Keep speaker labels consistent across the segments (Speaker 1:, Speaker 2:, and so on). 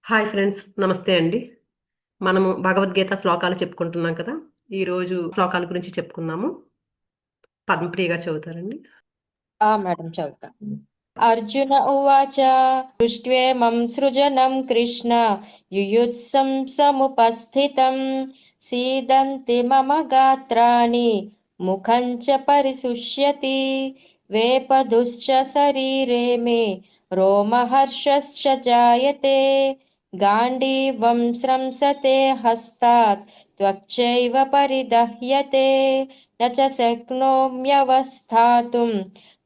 Speaker 1: Hi friends, నమస్తే అండి. మనము భగవద్గీత శ్లోకాలు చెప్పుకుంటున్నాం కదా. ఈరోజు శ్లోకాల గురించి చెప్పుకుందాము. పద్మప్రియ గారు చదువుతారండి.
Speaker 2: మేడం చదువుతా. అర్జున ఉవాచ దృష్ట్వేమం సృజనం కృష్ణ యుయుత్సం సముపస్థితం సీదంతి మమ గాత్రాణి ముఖం చ పరిశుష్యతి వేపదుశ్చ శరీరే మే రోమహర్షశ్చ జాయతే గాండీవం స్రంసతే హస్తాత్ త్వక్చైవ పరిదహ్యతే న చ శక్నోమ్యవస్థాతుం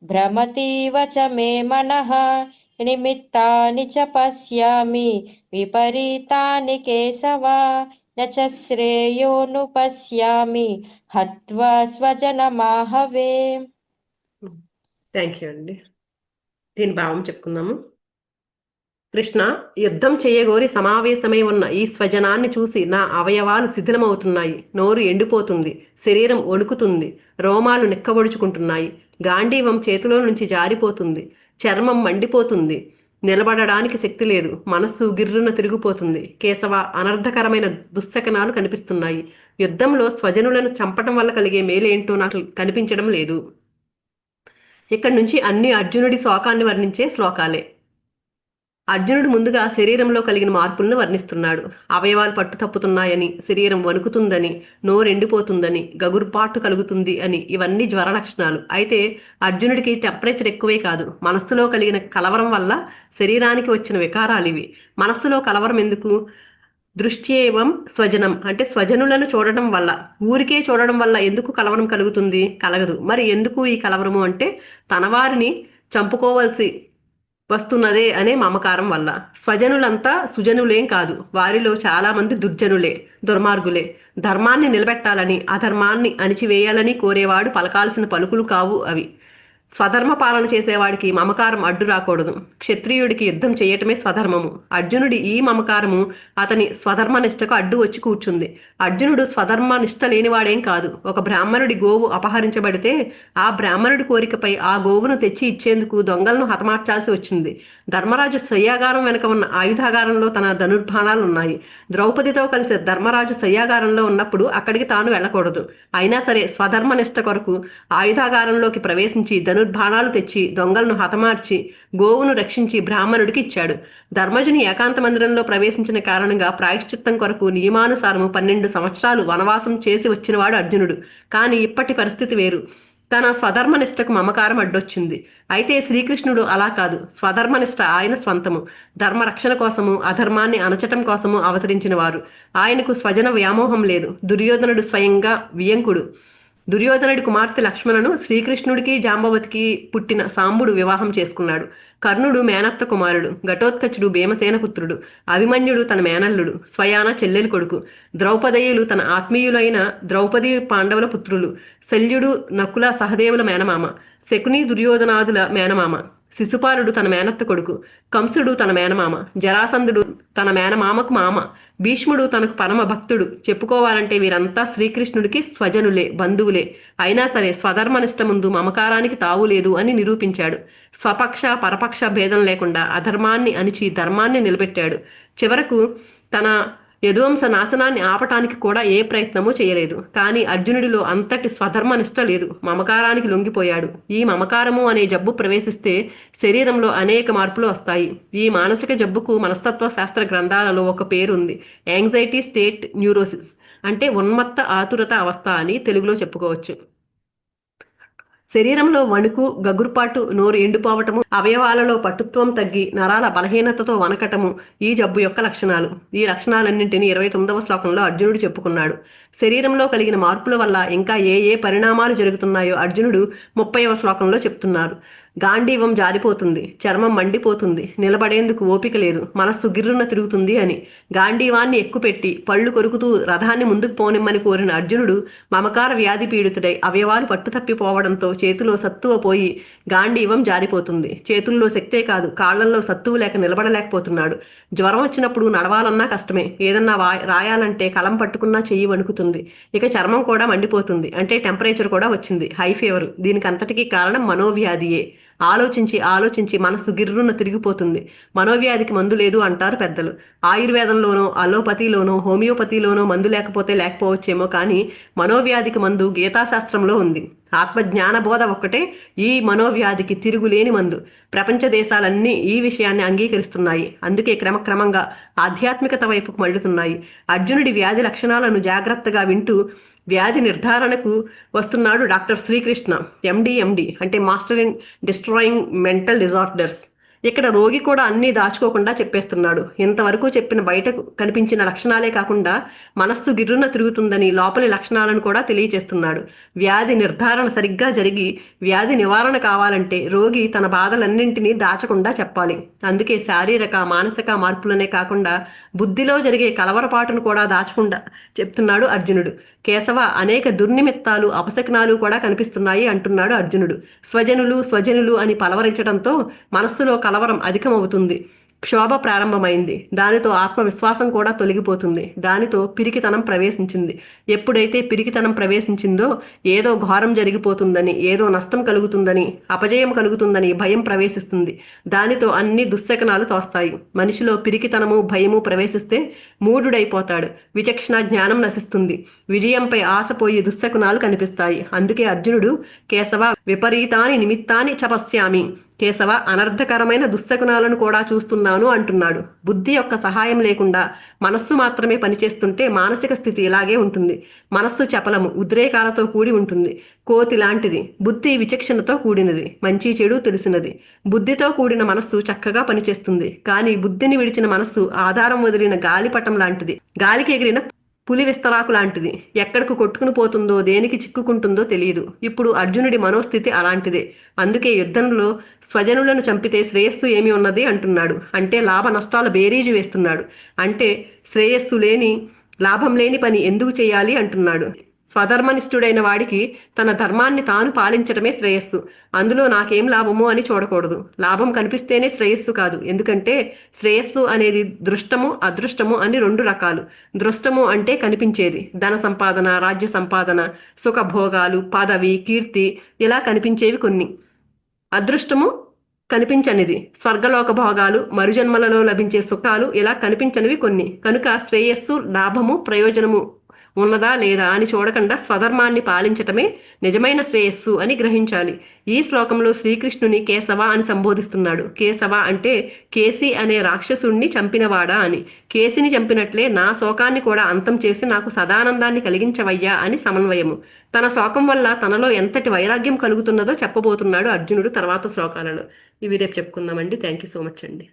Speaker 2: భ్రమతీవ చ మే మనః నిమిత్తాని చ పశ్యామి విపరీతాని కేశవ న చ శ్రేయోనుపశ్యామి హత్వా స్వజనమాహవే.
Speaker 1: థ్యాంక్ యూ అండి. దీని భావం చెప్పుకుందాము. కృష్ణ, యుద్ధం చేయగోరి సమావేశమై ఉన్న ఈ స్వజనాన్ని చూసి నా అవయవాలు శిథిలమవుతున్నాయి. నోరు ఎండిపోతుంది, శరీరం వణుకుతుంది, రోమాలు నిక్కబొడుచుకుంటున్నాయి, గాంధీవం చేతిలో నుంచి జారిపోతుంది, చర్మం మండిపోతుంది, నిలబడడానికి శక్తి లేదు, మనస్సు గిర్రున తిరిగిపోతుంది. కేశవ, అనర్థకరమైన దుశ్శకనాలు కనిపిస్తున్నాయి. యుద్ధంలో స్వజనులను చంపటం వల్ల కలిగే మేలేంటో నాకు కనిపించడం లేదు. ఇక్కడి నుంచి అన్ని అర్జునుడి శోకాన్ని వర్ణించే శ్లోకాలే. అర్జునుడు ముందుగా శరీరంలో కలిగిన మార్పులను వర్ణిస్తున్నాడు. అవయవాలు పట్టు తప్పుతున్నాయని, శరీరం వణుకుతుందని, నోరెండిపోతుందని, గగుర్పాటు కలుగుతుంది అని, ఇవన్నీ జ్వర లక్షణాలు. అయితే అర్జునుడికి టెంపరేచర్ ఎక్కువే కాదు, మనస్సులో కలిగిన కలవరం వల్ల శరీరానికి వచ్చిన వికారాలు ఇవి. మనస్సులో కలవరం ఎందుకు? దృష్ట్యేవం స్వజనం అంటే స్వజనులను చూడటం వల్ల. ఊరికే చూడడం వల్ల ఎందుకు కలవరం కలుగుతుంది? కలగదు. మరి ఎందుకు ఈ కలవరము అంటే తన వారిని చంపుకోవలసి వస్తున్నదే అనే మమకారం వల్ల. స్వజనులంతా సుజనులేం కాదు, వారిలో చాలా మంది దుర్జనులే, దుర్మార్గులే. ధర్మాన్ని నిలబెట్టాలని, అధర్మాన్ని అణిచివేయాలని కోరేవాడు పలకాల్సిన పలుకులు కావు అవి. స్వధర్మ పాలన చేసేవాడికి మమకారం అడ్డు రాకూడదు. క్షత్రియుడికి యుద్ధం చేయటమే స్వధర్మము. అర్జునుడి ఈ మమకారము అతని స్వధర్మనిష్టకు అడ్డు వచ్చి కూర్చుంది. అర్జునుడు స్వధర్మనిష్ట లేనివాడేం కాదు. ఒక బ్రాహ్మణుడి గోవు అపహరించబడితే ఆ బ్రాహ్మణుడి కోరికపై ఆ గోవును తెచ్చి ఇచ్చేందుకు దొంగలను హతమార్చాల్సి వచ్చింది. ధర్మరాజు శయ్యాగారం వెనుక ఉన్న ఆయుధాగారంలో తన ధనుర్బాణాలున్నాయి. ద్రౌపదితో కలిసి ధర్మరాజు శయ్యాగారంలో ఉన్నప్పుడు అక్కడికి తాను వెళ్ళకూడదు. అయినా సరే స్వధర్మనిష్ట కొరకు ఆయుధాగారంలోకి ప్రవేశించి ధనుర్బాణాలు తెచ్చి దొంగలను హతమార్చి గోవును రక్షించి బ్రాహ్మణుడికి ఇచ్చాడు. ధర్మజుని ఏకాంత మందిరంలో ప్రవేశించిన కారణంగా ప్రాయశ్చిత్తం కొరకు నియమానుసారము 12 సంవత్సరాలు వనవాసం చేసి వచ్చినవాడు అర్జునుడు. కానీ ఇప్పటి పరిస్థితి వేరు. తన స్వధర్మనిష్టకు మమకారం అడ్డొచ్చింది. అయితే శ్రీకృష్ణుడు అలా కాదు. స్వధర్మనిష్ట ఆయన స్వంతము. ధర్మరక్షణ కోసము, అధర్మాన్ని అణచటం కోసము అవతరించిన వారు. ఆయనకు స్వజన వ్యామోహం లేదు. దుర్యోధనుడు స్వయంగా వియంకుడు. దుర్యోధనుడి కుమార్తె లక్ష్మణను శ్రీకృష్ణుడికి జాంబవతికి పుట్టిన సాంబుడు వివాహం చేసుకున్నాడు. కర్ణుడు మేనత్త కుమారుడు, ఘటోత్కచుడు భీమసేన పుత్రుడు, అభిమన్యుడు తన మేనల్లుడు, స్వయాన చెల్లెలి కొడుకు, ద్రౌపదయులు తన ఆత్మీయులైన ద్రౌపది పాండవుల పుత్రులు, శల్యుడు నకుల సహదేవుల మేనమామ, శకుని దుర్యోధనాదుల మేనమామ, శిశుపాలుడు తన మేనత్త కొడుకు, కంసుడు తన మేనమామ, జరాసంధుడు తన మేనమామకు మామ, భీష్ముడు తనకు పరమ భక్తుడు. చెప్పుకోవాలంటే వీరంతా శ్రీకృష్ణుడికి స్వజనులే, బంధువులే. అయినా సరే స్వధర్మనిష్ట ముందు మమకారానికి తావు లేదు అని నిరూపించాడు. స్వపక్ష పరపక్ష భేదం లేకుండా అధర్మాన్ని అణిచి ధర్మాన్ని నిలబెట్టాడు. చివరకు తన యదువంశ నాశనాన్ని ఆపటానికి కూడా ఏ ప్రయత్నమూ చేయలేదు. కానీ అర్జునుడిలో అంతటి స్వధర్మనిష్ట లేదు. మమకారానికి లొంగిపోయాడు. ఈ మమకారము అనే జబ్బు ప్రవేశిస్తే శరీరంలో అనేక మార్పులు వస్తాయి. ఈ మానసిక జబ్బుకు మనస్తత్వ శాస్త్ర గ్రంథాలలో ఒక పేరుంది, యాంగ్జైటీ స్టేట్ న్యూరోసిస్, అంటే ఉన్మత్త ఆతురత అవస్థ అని తెలుగులో చెప్పుకోవచ్చు. శరీరంలో వణుకు, గగుర్పాటు, నోరు ఎండిపోవటము, అవయవాలలో పటుత్వం తగ్గి నరాల బలహీనతతో వనకటము ఈ జబ్బు యొక్క లక్షణాలు. ఈ లక్షణాలన్నింటినీ 29వ శ్లోకంలో అర్జునుడు చెప్పుకున్నాడు. శరీరంలో కలిగిన మార్పుల వల్ల ఇంకా ఏ ఏ పరిణామాలు జరుగుతున్నాయో అర్జునుడు 30వ శ్లోకంలో చెప్తున్నారు. గాంధీవం జారిపోతుంది, చర్మం మండిపోతుంది, నిలబడేందుకు ఓపిక లేదు, మనస్సు గిర్రున తిరుగుతుంది అని. గాంధీవాన్ని ఎక్కుపెట్టి పళ్ళు కొరుకుతూ రథాన్ని ముందుకు పోనిమ్మని కోరిన అర్జునుడు మమకార వ్యాధి పీడితుడై అవయవాలు పట్టుతప్పిపోవడంతో చేతిలో సత్తువ పోయి గాంధీవం జారిపోతుంది. చేతుల్లో శక్తే కాదు, కాళ్లల్లో సత్తువు లేక నిలబడలేకపోతున్నాడు. జ్వరం వచ్చినప్పుడు నడవాలన్నా కష్టమే. ఏదన్నా రాయాలంటే కలం పట్టుకున్నా చెయ్యి వణుకుతుంది. ఇక చర్మం కూడా మండిపోతుంది, అంటే టెంపరేచర్ కూడా వచ్చింది, హై ఫీవర్. దీనికి అంతటికీ కారణం మనోవ్యాధియే. ఆలోచించి ఆలోచించి మనస్సు గిర్రున తిరిగిపోతుంది. మనోవ్యాధికి మందు లేదు అంటారు పెద్దలు. ఆయుర్వేదంలోనో అలోపతిలోనో హోమియోపతిలోనో మందు లేకపోతే లేకపోవచ్చేమో, కానీ మనోవ్యాధికి మందు గీతాశాస్త్రంలో ఉంది. ఆత్మజ్ఞాన బోధ ఒక్కటే ఈ మనోవ్యాధికి తిరుగులేని మందు. ప్రపంచ దేశాలన్నీ ఈ విషయాన్ని అంగీకరిస్తున్నాయి. అందుకే క్రమక్రమంగా ఆధ్యాత్మికత వైపుకు మళ్ళుతున్నాయి. అర్జునుడి వ్యాధి లక్షణాలను జాగ్రత్తగా వింటూ వ్యాధి నిర్ధారణకు వస్తున్నాడు డాక్టర్ శ్రీకృష్ణ, ఎండి అంటే master in destroying mental disorders. ఇక్కడ రోగి కూడా అన్నీ దాచుకోకుండా చెప్పేస్తున్నాడు. ఇంతవరకు చెప్పిన బయటకు కనిపించిన లక్షణాలే కాకుండా మనస్సు గిర్రున తిరుగుతుందని లోపలి లక్షణాలను కూడా తెలియచేస్తున్నాడు. వ్యాధి నిర్ధారణ సరిగ్గా జరిగి వ్యాధి నివారణ కావాలంటే రోగి తన బాధలన్నింటినీ దాచకుండా చెప్పాలి. అందుకే శారీరక మానసిక మార్పులనే కాకుండా బుద్ధిలో జరిగే కలవరపాటును కూడా దాచకుండా చెప్తున్నాడు అర్జునుడు. కేశవ, అనేక దుర్నిమిత్తాలు అపశకునాలు కూడా కనిపిస్తున్నాయి అంటున్నాడు అర్జునుడు. స్వజనులు అని పలవరించడంతో మనస్సులో కలవరం అధికమవుతుంది. క్షోభ ప్రారంభమైంది. దానితో ఆత్మవిశ్వాసం కూడా తొలగిపోతుంది. దానితో పిరికితనం ప్రవేశించింది. ఎప్పుడైతే పిరికితనం ప్రవేశించిందో ఏదో ఘోరం జరిగిపోతుందని, ఏదో నష్టం కలుగుతుందని, అపజయం కలుగుతుందని భయం ప్రవేశిస్తుంది. దానితో అన్ని దుశ్శకనాలు తోస్తాయి. మనిషిలో పిరికితనము భయము ప్రవేశిస్తే మూఢుడైపోతాడు. విచక్షణ జ్ఞానం నశిస్తుంది. విజయంపై ఆశపోయి దుశ్శకునాలు కనిపిస్తాయి. అందుకే అర్జునుడు కేశవ విపరీతాని నిమిత్తాన్ని చపస్యామి, కేశవ అనర్థకరమైన దుశ్శకునాలను కూడా చూస్తున్నాను అంటున్నాడు. బుద్ధి యొక్క సహాయం లేకుండా మనస్సు మాత్రమే పనిచేస్తుంటే మానసిక స్థితి ఇలాగే ఉంటుంది. మనస్సు చపలము, ఉద్రేకాలతో కూడి ఉంటుంది. కోతి లాంటిది. బుద్ధి విచక్షణతో కూడినది, మంచి చెడు తెలిసినది. బుద్ధితో కూడిన మనస్సు చక్కగా పనిచేస్తుంది. కానీ బుద్ధిని విడిచిన మనస్సు ఆధారం వదిలిన గాలిపటం లాంటిది, గాలికి ఎగిరిన పులి విస్తరాకు లాంటిది. ఎక్కడికి కొట్టుకుని పోతుందో, దేనికి చిక్కుకుంటుందో తెలియదు. ఇప్పుడు అర్జునుడి మనోస్థితి అలాంటిదే. అందుకే యుద్ధంలో స్వజనులను చంపితే శ్రేయస్సు ఏమి ఉన్నది అంటున్నాడు. అంటే లాభ నష్టాల బేరీజు వేస్తున్నాడు. అంటే శ్రేయస్సు లేని, లాభం లేని పని ఎందుకు చేయాలి అంటున్నాడు. స్వధర్మనిష్ఠుడైన వాడికి తన ధర్మాన్ని తాను పాలించటమే శ్రేయస్సు. అందులో నాకేం లాభము అని చూడకూడదు. లాభం కనిపిస్తేనే శ్రేయస్సు కాదు. ఎందుకంటే శ్రేయస్సు అనేది దృష్టము అదృష్టము అని రెండు రకాలు. దృష్టము అంటే కనిపించేది, ధన సంపాదన, రాజ్య సంపాదన, సుఖభోగాలు, పదవి, కీర్తి, ఇలా కనిపించేవి కొన్ని. అదృష్టము కనిపించనిది, స్వర్గలోక భోగాలు, మరుజన్మలలో లభించే సుఖాలు, ఇలా కనిపించనివి కొన్ని. కనుక శ్రేయస్సు, లాభము, ప్రయోజనము ఉన్నదా లేదా అని చూడకుండా స్వధర్మాన్ని పాలించటమే నిజమైన శ్రేయస్సు అని గ్రహించాలి. ఈ శ్లోకంలో శ్రీకృష్ణుని కేశవ అని సంబోధిస్తున్నాడు. కేశవ అంటే కేసి అనే రాక్షసుణ్ణి చంపినవాడా అని. కేసిని చంపినట్లే నా శోకాన్ని కూడా అంతం చేసి నాకు సదానందాన్ని కలిగించవయ్యా అని సమన్వయము. తన శోకం వల్ల తనలో ఎంతటి వైరాగ్యం కలుగుతున్నదో చెప్పబోతున్నాడు అర్జునుడు తర్వాత శ్లోకాలలో. ఇవి రేపు చెప్పుకుందామండి. థ్యాంక్ యూ సో మచ్ అండి.